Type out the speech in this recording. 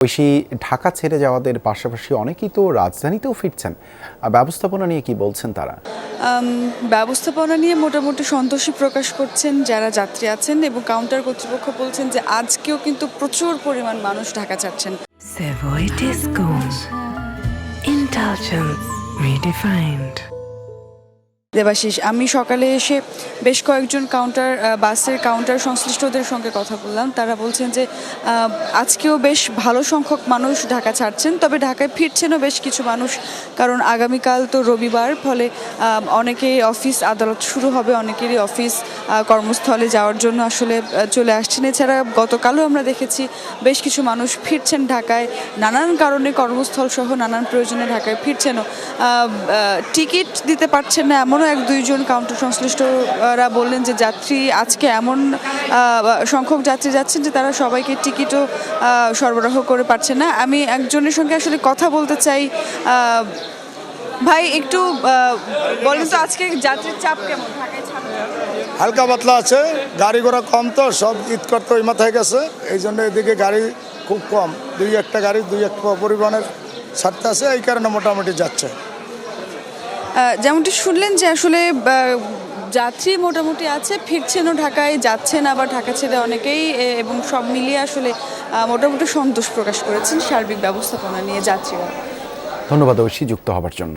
ঐশী, ঢাকা ছেড়ে যাওয়াদের পাশাপাশি অনেকেই তো রাজধানীতেও ফিরছেন। ব্যবস্থাপনা নিয়ে কি বলছেন তারা? ব্যবস্থাপনা নিয়ে মোটামুটি সন্তোষী প্রকাশ করছেন যারা যাত্রী আছেন, এবং কাউন্টার কর্তৃপক্ষ বলছেন যে আজকেও কিন্তু প্রচুর পরিমাণ মানুষ ঢাকা ছাড়ছেন। Savoy Discount. Indulgence redefined. Debashis, আমি সকালে এসে বেশ কয়েকজন বাসের কাউন্টার সংশ্লিষ্টদের সঙ্গে কথা বললাম। তারা বলছেন যে আজকেও বেশ ভালো সংখ্যক মানুষ ঢাকা ছাড়ছেন, তবে ঢাকায় ফিরছেনও বেশ কিছু মানুষ, কারণ আগামীকাল তো রবিবার, ফলে অনেকেই অফিস আদালত শুরু হবে, অনেকেরই অফিস কর্মস্থলে যাওয়ার জন্য আসলে চলে আসছেন। এছাড়া গতকালও আমরা দেখেছি বেশ কিছু মানুষ ফিরছেন ঢাকায়, নানান কারণে কর্মস্থল সহ নানান প্রয়োজনে ঢাকায় ফিরছেনও। টিকিট দিতে পারছেন না এমনও এক দুইজন কাউন্টার সংশ্লিষ্টরা বললেন যে যাত্রী আজকে এমন সংখ্যক যাত্রী যাচ্ছেন যে তারা সবাইকে টিকিটও সরবরাহ করে পারছে না। আমি একজনের সঙ্গে আসলে কথা বলতে চাই। ভাই, একটু বলেন তো আজকে যাত্রীর চাপ কেমন ঢাকায় ছাড়তে? হালকা পাতলা আছে, গাড়ি ঘোড়া কম, তো সব ঈদ করতে ওই মাথায় গেছে, এই জন্য এদিকে গাড়ি খুব কম, দুই একটা পরিবহনের ছাড়তে আছে, এই কারণে মোটামুটি যাচ্ছে। যেমনটি শুনলেন যে আসলে যাত্রী মোটামুটি আছে, ফিরছেনও ঢাকায়, যাচ্ছেন আবার ঢাকা ছেড়ে অনেকেই, এবং সব মিলিয়ে আসলে মোটামুটি সন্তোষ প্রকাশ করেছেন সার্বিক ব্যবস্থাপনা নিয়ে যাত্রীরা। ধন্যবাদ ঐশী যুক্ত হবার জন্য।